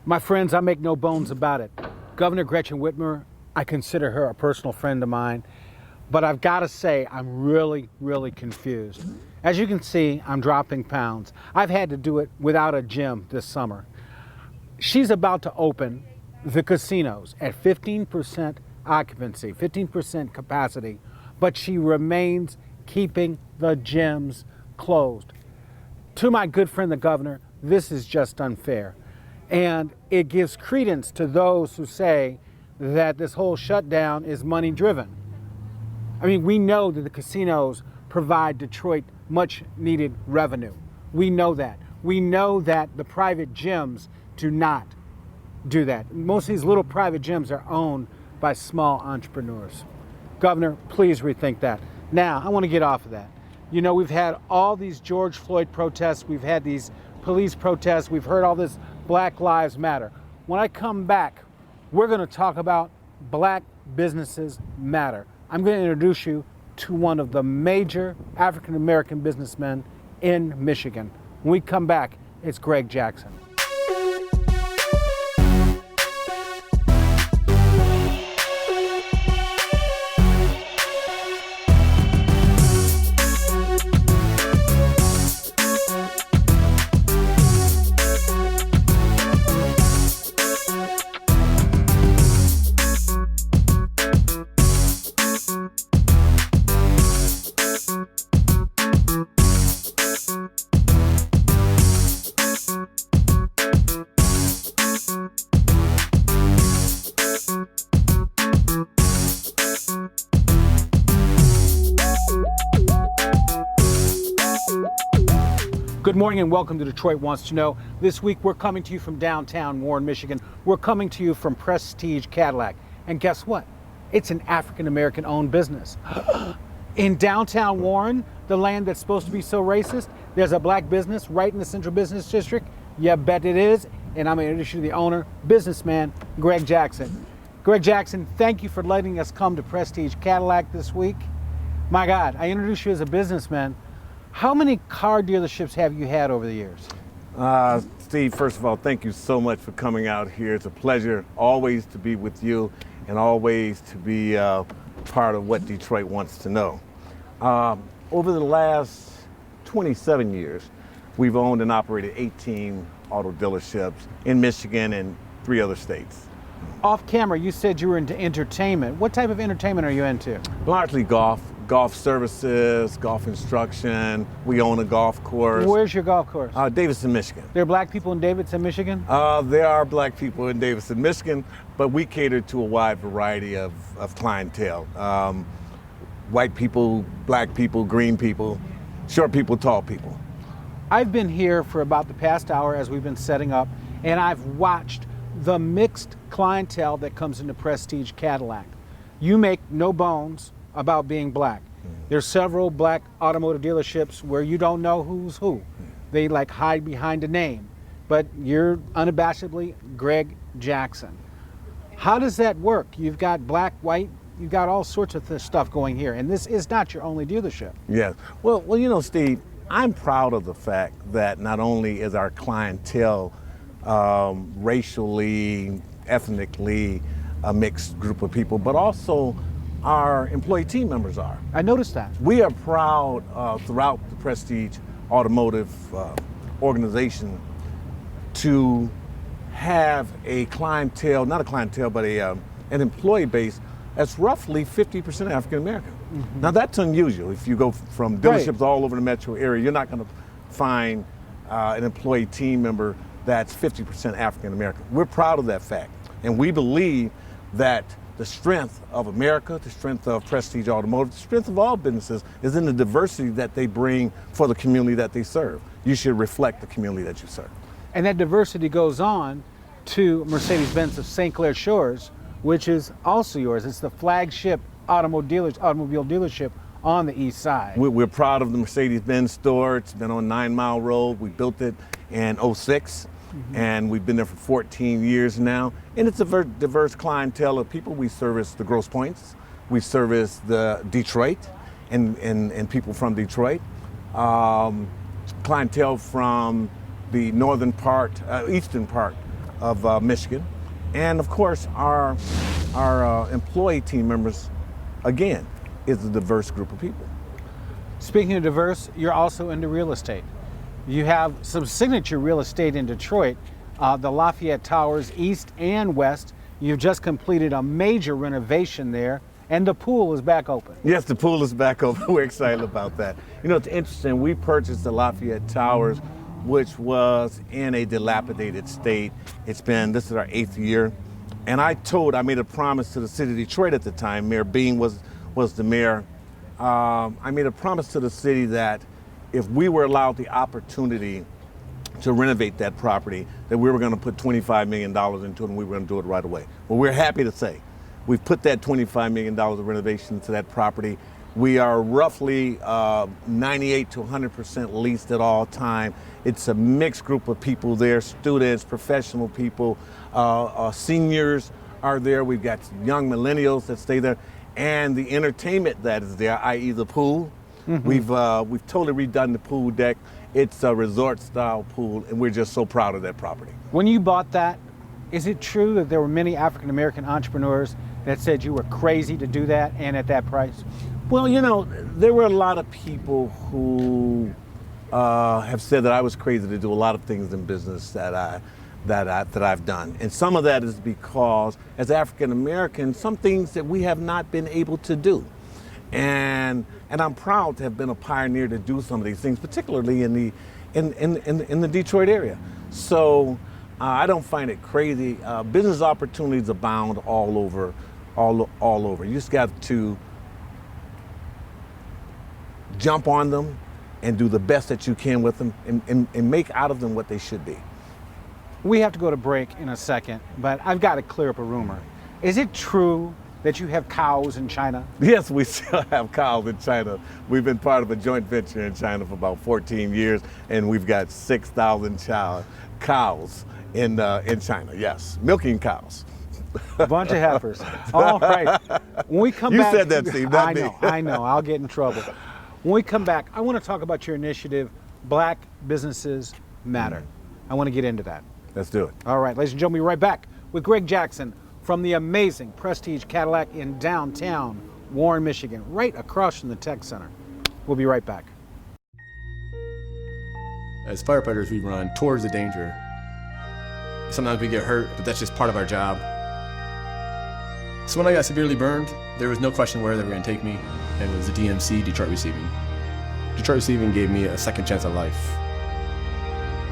My friends, I make no bones about it. Governor Gretchen Whitmer, I consider her a personal friend of mine, but I've got to say I'm really, really confused. As you can see, I'm dropping pounds. I've had to do it without a gym this summer. She's about to open the casinos at 15% occupancy, 15% capacity, but she remains keeping the gyms closed. To my good friend, the governor, this is just unfair. And it gives credence to those who say that this whole shutdown is money driven. I mean, we know that the casinos provide Detroit much needed revenue. We know that. We know that the private gyms do not do that. Most of these little private gyms are owned by small entrepreneurs. Governor, please rethink that. Now, I want to get off of that. You know, we've had all these George Floyd protests. We've had these police protests. We've heard all this Black Lives Matter. When I come back, we're going to talk about Black Businesses Matter. I'm going to introduce you to one of the major African-American businessmen in Michigan. When we come back, it's Greg Jackson. Good morning and welcome to Detroit Wants to Know. This week we're coming to you from downtown Warren, Michigan. We're coming to you from Prestige Cadillac. And guess what? It's an African-American owned business. In downtown Warren, the land that's supposed to be so racist, there's a black business right in the Central Business District. You bet it is. And I'm going to introduce you to the owner, businessman, Greg Jackson. Greg Jackson, thank you for letting us come to Prestige Cadillac this week. My God, I introduced you as a businessman. How many car dealerships have you had over the years? Steve, first of all, thank you so much for coming out here. It's a pleasure always to be with you and always to be part of what Detroit wants to know. Over the last 27 years, we've owned and operated 18 auto dealerships in Michigan and 3 other states. Off camera, you said you were into entertainment. What type of entertainment are you into? Largely golf services, golf instruction. We own a golf course. Where's your golf course? Davidson, Michigan. There are black people in Davidson, Michigan? There are black people in Davidson, Michigan, but we cater to a wide variety of clientele. White people, black people, green people, short people, tall people. I've been here for about the past hour as we've been setting up, and I've watched the mixed clientele that comes into Prestige Cadillac. You make no bones about being black. There's several black automotive dealerships where you don't know who's who. They like hide behind a name, but you're unabashedly Greg Jackson. How does that work? You've got black, white, you've got all sorts of stuff going here, and this is not your only dealership. Yeah, well, you know, Steve, I'm proud of the fact that not only is our clientele racially, ethnically a mixed group of people, but also our employee team members are. I noticed that. We are proud throughout the Prestige Automotive organization to have a clientele, not a clientele, but an employee base that's roughly 50% African American. Mm-hmm. Now that's unusual. If you go from dealerships all over the metro area, you're not going to find an employee team member that's 50% African American. We're proud of that fact. And we believe that the strength of America, the strength of Prestige Automotive, the strength of all businesses is in the diversity that they bring for the community that they serve. You should reflect the community that you serve. And that diversity goes on to Mercedes-Benz of St. Clair Shores, which is also yours. It's the flagship automobile dealership on the east side. We're proud of the Mercedes-Benz store. It's been on 9 Mile Road. We built it in '06. And we've been there for 14 years now. And it's a very diverse clientele of people. We service the Grosse Pointes. We service the Detroit and people from Detroit. Clientele from the northern part, eastern part of Michigan. And of course, our employee team members, again, is a diverse group of people. Speaking of diverse, you're also into real estate. You have some signature real estate in Detroit, the Lafayette Towers East and West. You've just completed a major renovation there, and the pool is back open. Yes, the pool is back open. We're excited about that. You know, it's interesting. We purchased the Lafayette Towers, which was in a dilapidated state. This is our 8th year. And I made a promise to the city of Detroit at the time. Mayor Bean was the mayor. I made a promise to the city that if we were allowed the opportunity to renovate that property, that we were going to put $25 million into it, and we were going to do it right away. Well, we're happy to say we've put that $25 million of renovation into that property. We are roughly 98 to 100% leased at all time. It's a mixed group of people there, students, professional people, seniors are there. We've got young millennials that stay there. And the entertainment that is there, i.e. the pool. Mm-hmm. We've totally redone the pool deck. It's a resort style pool, and we're just so proud of that property. When you bought that, is it true that there were many African American entrepreneurs that said you were crazy to do that and at that price? Well, you know, there were a lot of people who have said that I was crazy to do a lot of things in business that I've done. And some of that is because as African Americans, some things that we have not been able to do. And I'm proud to have been a pioneer to do some of these things, particularly in the Detroit area. So I don't find it crazy. Business opportunities abound all over. You just got to jump on them and do the best that you can with them and make out of them what they should be. We have to go to break in a second, but I've got to clear up a rumor. Is it true that you have cows in China? Yes, we still have cows in China. We've been part of a joint venture in China for about 14 years, and we've got 6,000 cows in China, yes, milking cows. A bunch of heifers. All right. When we come back. You said that, Steve, not me. I know. I'll get in trouble. When we come back, I want to talk about your initiative, Black Businesses Matter. I want to get into that. Let's do it. All right, ladies and gentlemen, we'll be right back with Greg Jackson from the amazing Prestige Cadillac in downtown Warren, Michigan, right across from the Tech Center. We'll be right back. As firefighters, we run towards the danger. Sometimes we get hurt, but that's just part of our job. So when I got severely burned, there was no question where they were going to take me, and it was the DMC, Detroit Receiving. Detroit Receiving gave me a second chance at life.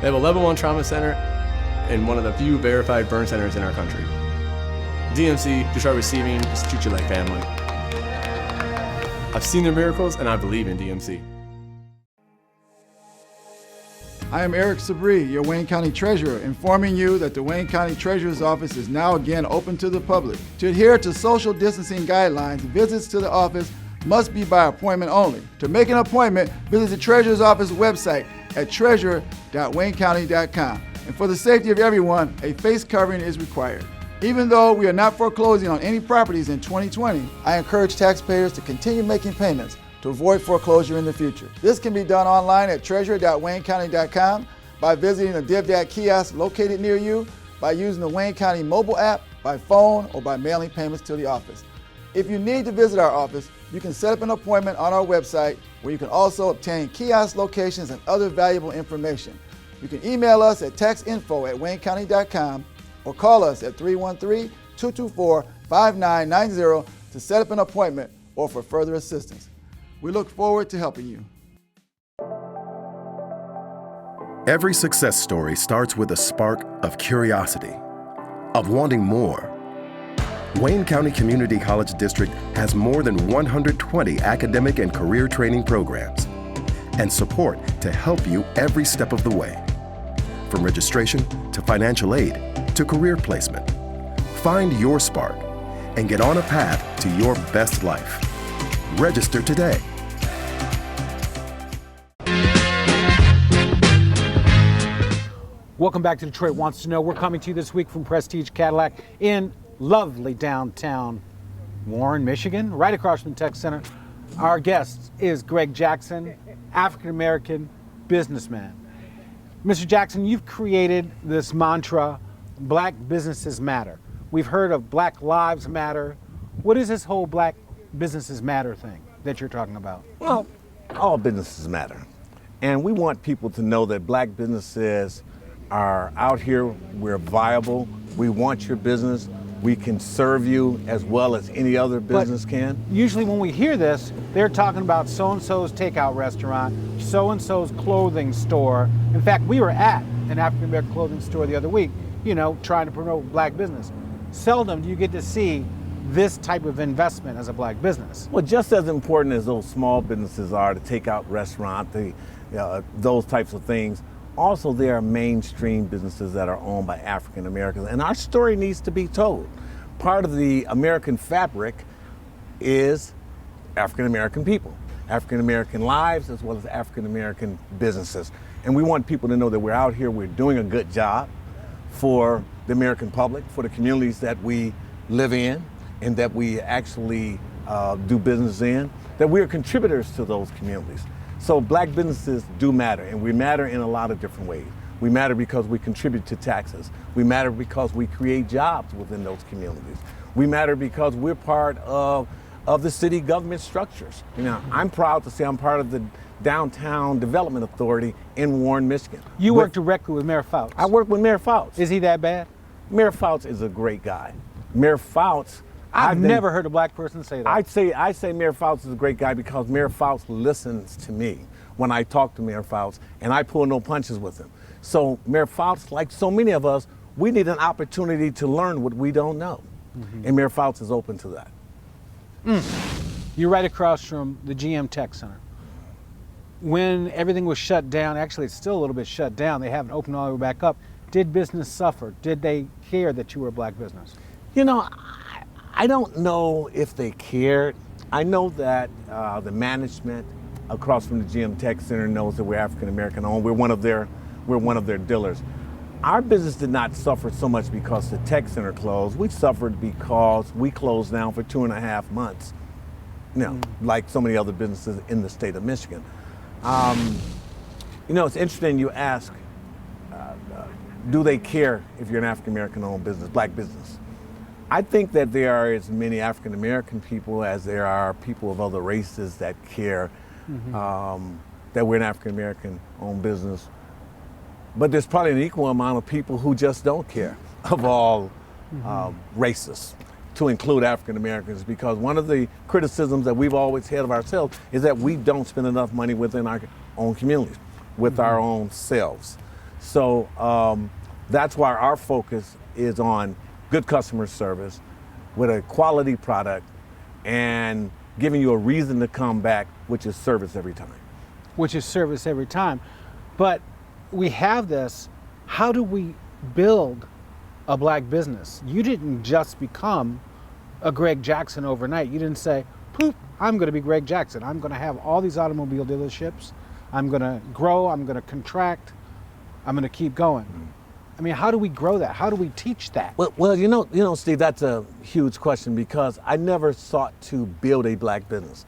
They have a level 1 trauma center and one of the few verified burn centers in our country. DMC, Detroit Receiving, just treat you like family. I've seen their miracles, and I believe in DMC. I am Eric Sabri, your Wayne County Treasurer, informing you that the Wayne County Treasurer's Office is now again open to the public. To adhere to social distancing guidelines, visits to the office must be by appointment only. To make an appointment, visit the Treasurer's Office website at treasurer.waynecounty.com. And for the safety of everyone, a face covering is required. Even though we are not foreclosing on any properties in 2020, I encourage taxpayers to continue making payments to avoid foreclosure in the future. This can be done online at treasurer.waynecounty.com, by visiting a DivDat kiosk located near you, by using the Wayne County mobile app, by phone, or by mailing payments to the office. If you need to visit our office, you can set up an appointment on our website, where you can also obtain kiosk locations and other valuable information. You can email us at textinfo@waynecounty.com or call us at 313-224-5990 to set up an appointment or for further assistance. We look forward to helping you. Every success story starts with a spark of curiosity, of wanting more. Wayne County Community College District has more than 120 academic and career training programs and support to help you every step of the way. From registration to financial aid to career placement. Find your spark and get on a path to your best life. Register today. Welcome back to Detroit Wants to Know. We're coming to you this week from Prestige Cadillac in lovely downtown Warren, Michigan, right across from the Tech Center. Our guest is Greg Jackson, African-American businessman. Mr. Jackson, you've created this mantra, black businesses matter. We've heard of Black Lives Matter. What is this whole black businesses matter thing that you're talking about? Well, all businesses matter. And we want people to know that black businesses are out here, we're viable, we want your business, we can serve you as well as any other business can. Usually when we hear this, they're talking about so-and-so's takeout restaurant, so-and-so's clothing store. In fact, we were at an African-American clothing store the other week, you know, trying to promote black business. Seldom do you get to see this type of investment as a black business. Well, just as important as those small businesses are, the takeout restaurant, those types of things, also there are mainstream businesses that are owned by African Americans, and our story needs to be told. Part of the American fabric is African American people, African American lives, as well as African American businesses. And we want people to know that we're out here, we're doing a good job for the American public, for the communities that we live in and that we actually do business in, that we are contributors to those communities. So black businesses do matter, and we matter in a lot of different ways. We matter because we contribute to taxes. We matter because we create jobs within those communities. We matter because we're part of the city government structures. You know, I'm proud to say I'm part of the Downtown Development Authority in Warren, Michigan. You work directly with Mayor Fouts. I work with Mayor Fouts. Is he that bad? Mayor Fouts is a great guy. Mayor Fouts, I've never heard a black person say that. I say Mayor Fouts is a great guy because Mayor Fouts listens to me when I talk to Mayor Fouts, and I pull no punches with him. So Mayor Fouts, like so many of us, we need an opportunity to learn what we don't know. And Mayor Fouts is open to that. You're right across from the GM Tech Center. When everything was shut down, actually it's still a little bit shut down, they haven't opened all the way back up. Did business suffer? Did they care that you were a black business? You know, I don't know if they cared. I know that the management across from the GM Tech Center knows that we're African American owned. We're one of their dealers. Our business did not suffer so much because the Tech Center closed. We suffered because we closed down for 2.5 months. You know, like so many other businesses in the state of Michigan. You know, it's interesting you ask, do they care if you're an African American owned business, black business? I think that there are as many African American people as there are people of other races that care that we're an African American owned business. But there's probably an equal amount of people who just don't care of all races, to include African Americans, because one of the criticisms that we've always had of ourselves is that we don't spend enough money within our own communities, with our own selves. So that's why our focus is on good customer service with a quality product and giving you a reason to come back, which is service every time. Which is service every time. But we have this, how do we build a black business? You didn't just become a Greg Jackson overnight. You didn't say, poof, I'm going to be Greg Jackson. I'm going to have all these automobile dealerships. I'm going to grow, I'm going to contract, I'm going to keep going. I mean, how do we grow that? How do we teach that? Well, you know, Steve, that's a huge question, because I never sought to build a black business.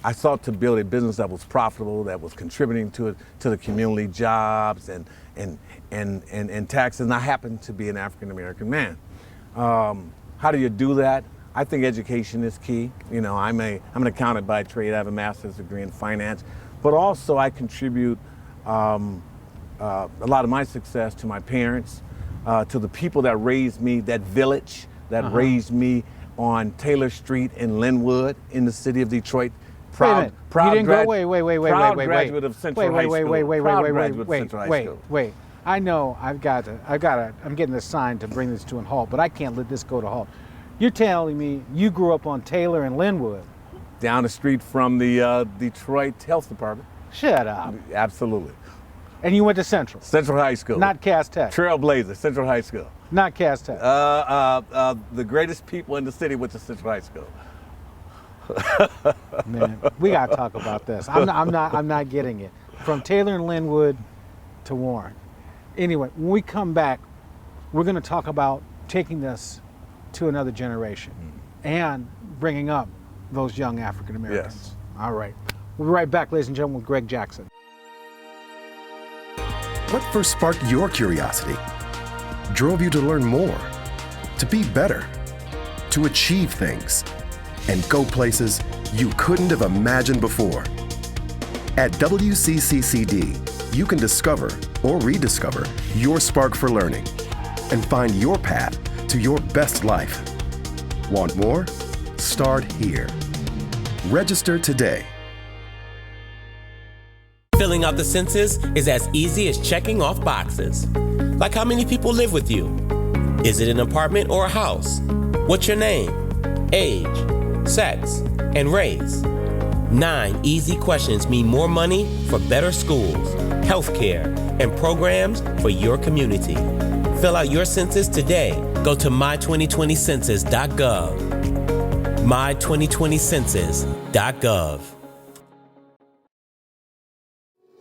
I sought to build a business that was profitable, that was contributing to the community, jobs and taxes. And I happen to be an African American man. How do you do that? I think education is key. You know, I'm an accountant by trade. I have a master's degree in finance, but also I contribute a lot of my success to my parents, to the people that raised me, that village that raised me on Taylor Street in Linwood in the city of Detroit. Proud graduate of Central High School. Wait. I know I'm getting this sign to bring this to a halt, but I can't let this go to halt. You're telling me you grew up on Taylor and Linwood? Down the street from the Detroit Health Department. Shut up. Absolutely. And you went to Central? Central High School. Not Cass Tech? Trailblazer, Central High School. Not Cass Tech? The greatest people in the city went to Central High School. Man, we gotta talk about this. I'm not getting it. From Taylor and Linwood to Warren. Anyway, when we come back, we're gonna talk about taking this to another generation and bringing up those young African Americans. Yes. All right. We'll be right back, ladies and gentlemen, with Greg Jackson. What first sparked your curiosity? drove you to learn more, to be better, to achieve things, and go places you couldn't have imagined before. At WCCCD, you can discover or rediscover your spark for learning and find your path to your best life. Want more? Start here. Register today. Filling out the census is as easy as checking off boxes. Like how many people live with you? Is it an apartment or a house? What's your name, age, sex, and race? 9 easy questions mean more money for better schools, healthcare, and programs for your community. Fill out your census today. Go to my2020census.gov. my2020census.gov.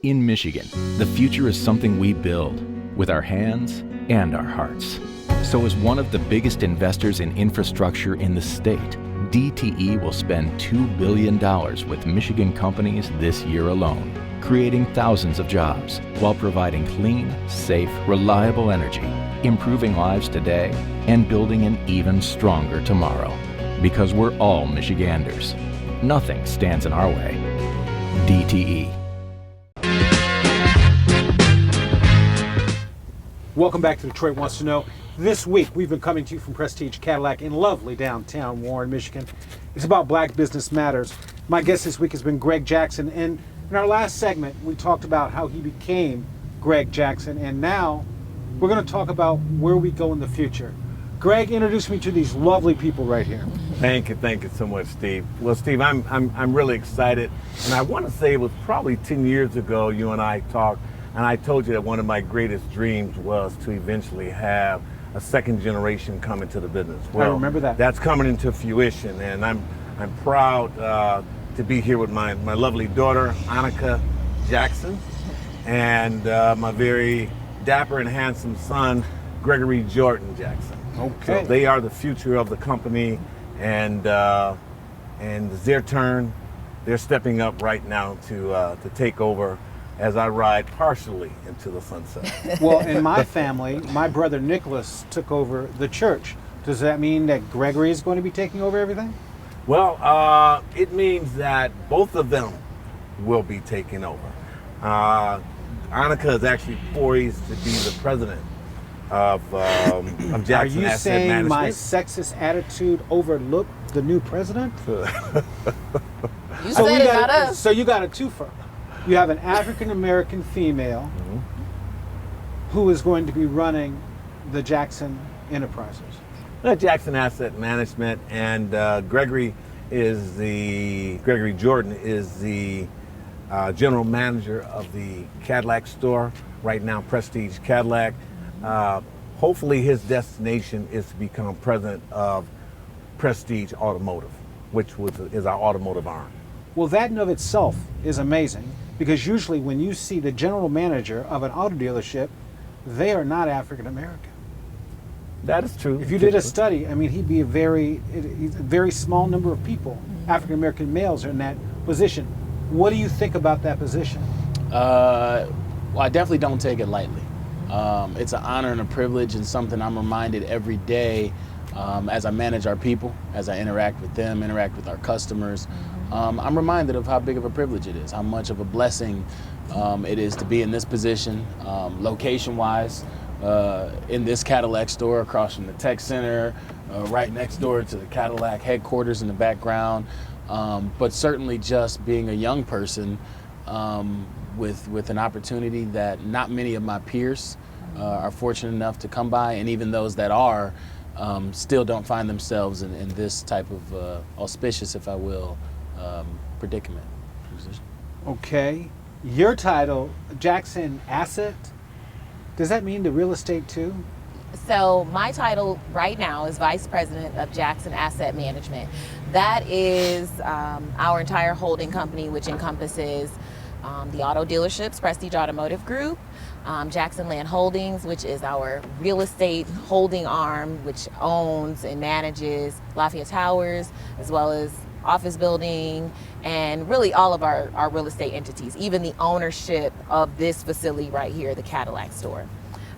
In Michigan, the future is something we build with our hands and our hearts. So as one of the biggest investors in infrastructure in the state, DTE will spend $2 billion with Michigan companies this year alone, creating thousands of jobs while providing clean, safe, reliable energy, improving lives today, and building an even stronger tomorrow. Because we're all Michiganders. Nothing stands in our way. DTE. Welcome back to Detroit Wants to Know. This week, we've been coming to you from Prestige Cadillac in lovely downtown Warren, Michigan. It's about Black Business Matters. My guest this week has been Greg Jackson, and in our last segment, we talked about how he became Greg Jackson, and now we're going to talk about where we go in the future. Greg, introduce me to these lovely people right here. Thank you so much, Steve. Well, Steve, I'm really excited, and I want to say it was probably 10 years ago you and I talked, and I told you that one of my greatest dreams was to eventually have a second generation come into the business. Well, I remember that. That's coming into fruition, and I'm proud to be here with my lovely daughter, Annika Jackson, and my very dapper and handsome son, Gregory Jordan Jackson. Okay. So they are the future of the company, and it's their turn. They're stepping up right now to take over as I ride partially into the sunset. Well, in my family, my brother Nicholas took over the church. Does that mean that Gregory is going to be taking over everything? Well, it means that both of them will be taking over. Annika is actually poised to be the president of Jackson Are you Asset saying Management. my sexist attitude overlooked the new president? You said it, not us. So you got a twofer. You have an African-American female who is going to be running the Jackson Enterprises. Jackson Asset Management, and Gregory Jordan is the general manager of the Cadillac store right now, Prestige Cadillac. Hopefully his destination is to become president of Prestige Automotive, which is our automotive arm. Well, that in of itself is amazing, because usually when you see the general manager of an auto dealership, they are not African American. That is true. If you did a study, I mean, he'd be a very small number of people, African American males, are in that position. What do you think about that position? Well, I definitely don't take it lightly. It's an honor and a privilege, and something I'm reminded every day as I manage our people, as I interact with them, interact with our customers. I'm reminded of how big of a privilege it is, how much of a blessing it is to be in this position, location-wise, in this Cadillac store across from the tech center, right next door to the Cadillac headquarters in the background, but certainly just being a young person with an opportunity that not many of my peers are fortunate enough to come by, and even those that are still don't find themselves in this type of auspicious, if I will, predicament. Okay. Your title, Jackson Asset, does that mean the real estate too? So my title right now is Vice President of Jackson Asset Management. That is our entire holding company, which encompasses the auto dealerships, Prestige Automotive Group, Jackson Land Holdings, which is our real estate holding arm, which owns and manages Lafayette Towers, as well as office building, and really all of our real estate entities, even the ownership of this facility right here, the Cadillac store.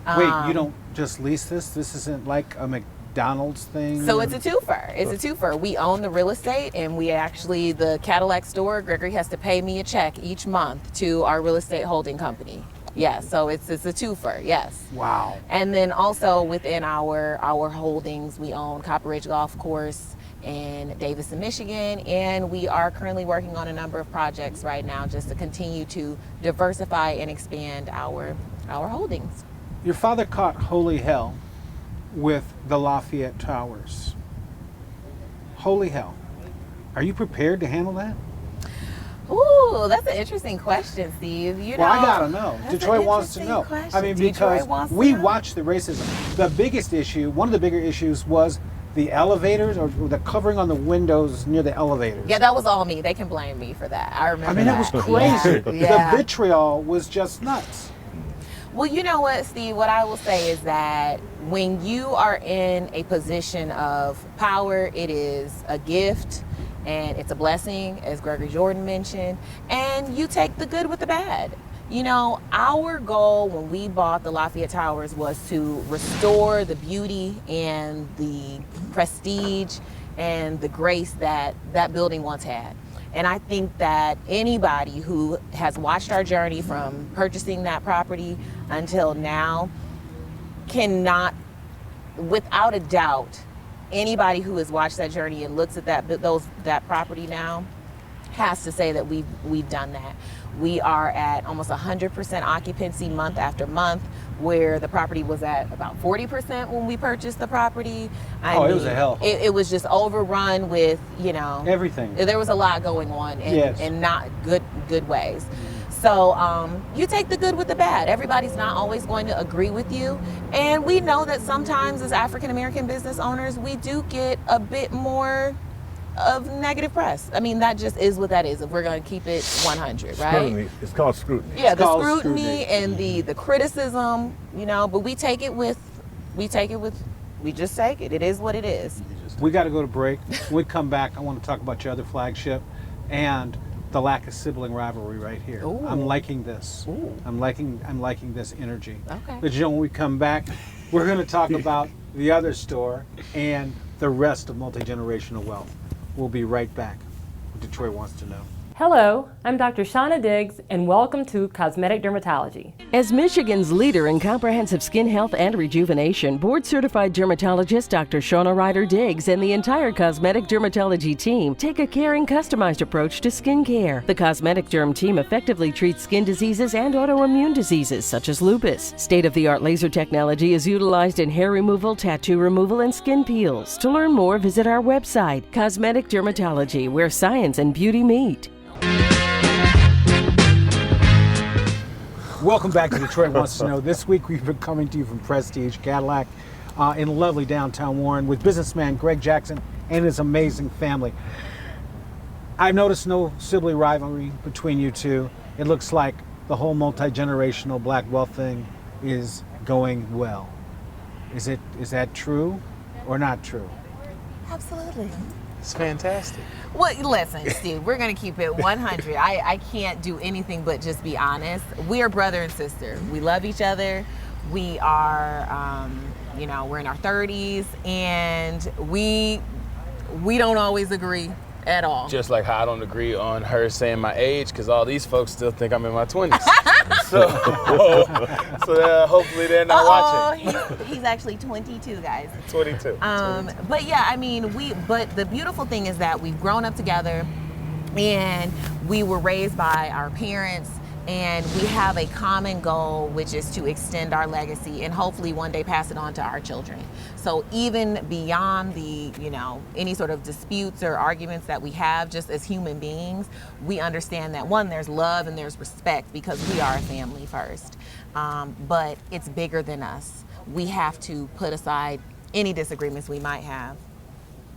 Wait, you don't just lease this? This isn't like a McDonald's thing? So it's a twofer. It's a twofer. We own the real estate, and we actually, the Cadillac store, Gregory has to pay me a check each month to our real estate holding company. Yes, so it's a twofer, yes. Wow. And then also within our holdings, we own Copper Ridge Golf Course in Davison, Michigan, and we are currently working on a number of projects right now just to continue to diversify and expand our holdings. Your father caught holy hell with the Lafayette Towers. Holy hell. Are you prepared to handle that? Ooh, that's an interesting question, Steve. You know, Well, I gotta know. that's Detroit an wants to interesting know. question. I mean, Detroit because wants to we know. watched the racism. The biggest issue, one of the bigger issues, was the elevators or the covering on the windows near the elevators. Yeah, that was all me. They can blame me for that. I remember. I mean, that was crazy. Yeah. The vitriol was just nuts. Well, you know what, Steve? What I will say is that when you are in a position of power, it is a gift and it's a blessing, as Gregory Jordan mentioned, and you take the good with the bad. You know, our goal when we bought the Lafayette Towers was to restore the beauty and the prestige and the grace that that building once had. And I think that anybody who has watched our journey from purchasing that property until now cannot, without a doubt, anybody who has watched that journey and looks at that property now has to say that we've done that. We are at almost 100% occupancy month after month, where the property was at about 40% when we purchased the property. It was a hell. It was just overrun with, you know, Everything. There was a lot going on in, Yes. in not good ways. So you take the good with the bad. Everybody's not always going to agree with you. And we know that sometimes as African American business owners, we do get a bit more of negative press. I mean, that just is what that is, if we're going to keep it 100, right? Scrutiny. It's called scrutiny. Yeah, It's the called scrutiny and the criticism, you know, but we just take it. It is what it is. We got to go to break. When we come back, I want to talk about your other flagship and the lack of sibling rivalry right here. Ooh. I'm liking this. Ooh. I'm liking this energy. Okay. But you know, when we come back, we're going to talk about the other store and the rest of multi-generational wealth. We'll be right back. Detroit Wants to Know. Hello, I'm Dr. Shauna Diggs, and welcome to Cosmetic Dermatology. As Michigan's leader in comprehensive skin health and rejuvenation, board-certified dermatologist Dr. Shauna Ryder Diggs and the entire Cosmetic Dermatology team take a caring, customized approach to skin care. The Cosmetic Derm team effectively treats skin diseases and autoimmune diseases such as lupus. State-of-the-art laser technology is utilized in hair removal, tattoo removal, and skin peels. To learn more, visit our website, Cosmetic Dermatology, where science and beauty meet. Welcome back to Detroit Wants to Know. This week we've been coming to you from Prestige Cadillac in lovely downtown Warren with businessman Greg Jackson and his amazing family. I've noticed no sibling rivalry between you two. It looks like the whole multi-generational black wealth thing is going well. Is that true or not true? Absolutely. It's fantastic. Well, listen, Steve, we're going to keep it 100. I can't do anything but just be honest. We are brother and sister. We love each other. We are, we're in our 30s, and we don't always agree at all. Just like how I don't agree on her saying my age, because all these folks still think I'm in my 20s. so hopefully they're not watching. He's actually 22, guys. 22. But yeah, I mean, but the beautiful thing is that we've grown up together, and we were raised by our parents, and we have a common goal, which is to extend our legacy and hopefully one day pass it on to our children. So even beyond the, any sort of disputes or arguments that we have just as human beings, we understand that one, there's love and there's respect because we are a family first. But it's bigger than us. We have to put aside any disagreements we might have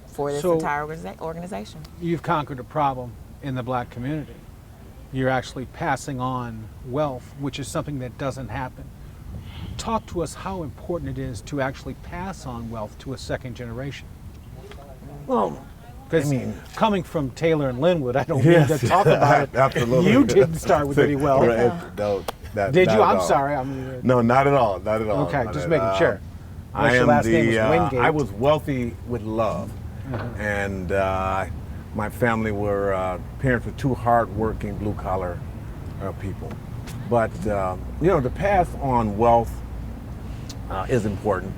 for this entire organization. You've conquered a problem in the black community. You're actually passing on wealth, which is something that doesn't happen. Talk to us how important it is to actually pass on wealth to a second generation. Well, Because coming from Taylor and Linwood, I don't mean to talk about it. Absolutely. You didn't start with any wealth. Right. Did not you? at I'm all. sorry. No, not at all. Not at all. Okay, Not just at making all. sure. I Unless your am last name was the. Wingate. I was wealthy with love, and my family were parents were two hard-working blue-collar people. But to pass on wealth is important.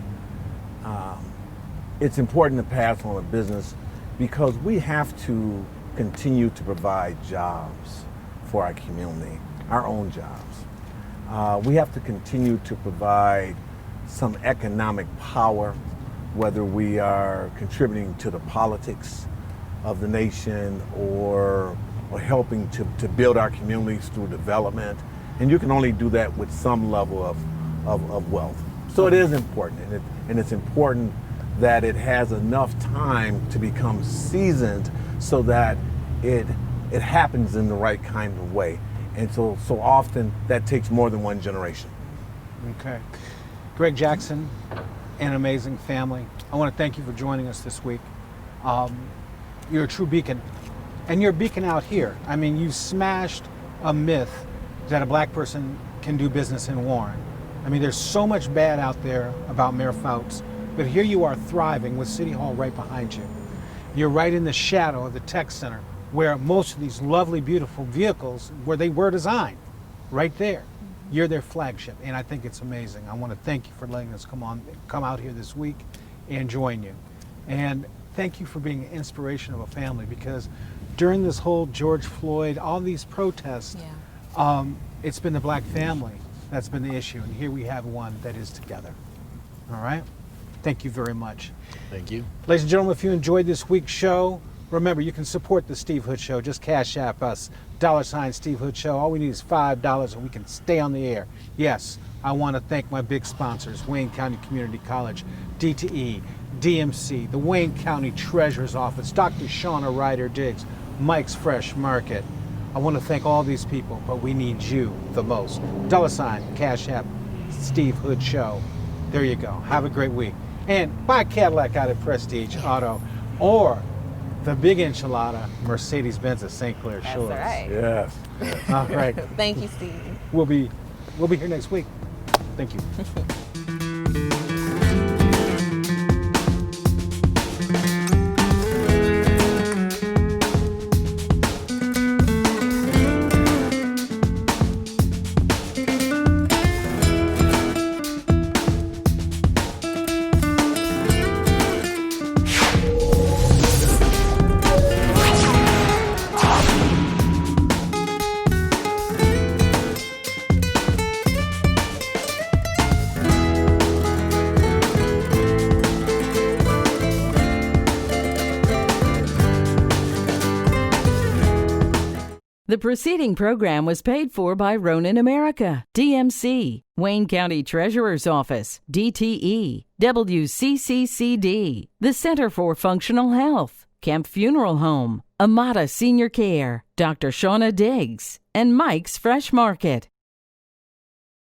It's important to pass on a business because we have to continue to provide jobs for our community, our own jobs. We have to continue to provide some economic power, whether we are contributing to the politics of the nation or helping to build our communities through development. And you can only do that with some level of wealth. So it is important, and it's important that it has enough time to become seasoned so that it happens in the right kind of way. And so often that takes more than one generation. Okay. Greg Jackson, an amazing family. I want to thank you for joining us this week. You're a true beacon, and you're a beacon out here. I mean, you smashed a myth that a black person can do business in Warren. I mean, there's so much bad out there about Mayor Fouts, but here you are thriving with City Hall right behind you. You're right in the shadow of the tech center where most of these lovely, beautiful vehicles, where they were designed, right there. You're their flagship, and I think it's amazing. I want to thank you for letting us come out here this week and join you. And thank you for being an inspiration of a family, because during this whole George Floyd, all these protests, it's been the black family that's been the issue, and here we have one that is together. All right? Thank you very much. Thank you. Ladies and gentlemen, if you enjoyed this week's show, remember you can support the Steve Hood Show. Just Cash App us, $ Steve Hood Show. All we need is $5 and we can stay on the air. Yes, I want to thank my big sponsors, Wayne County Community College, DTE, DMC, the Wayne County Treasurer's Office, Dr. Shauna Ryder Diggs, Mike's Fresh Market. I want to thank all these people, but we need you the most. $ Cash App, Steve Hood Show. There you go. Have a great week. And buy a Cadillac out at Prestige Auto, or the big enchilada, Mercedes-Benz at St. Clair Shores. That's right. Yes. All right. Thank you, Steve. We'll be here next week. Thank you. The preceding program was paid for by Ronin America, DMC, Wayne County Treasurer's Office, DTE, WCCCD, the Center for Functional Health, Kemp Funeral Home, Amata Senior Care, Dr. Shauna Diggs, and Mike's Fresh Market.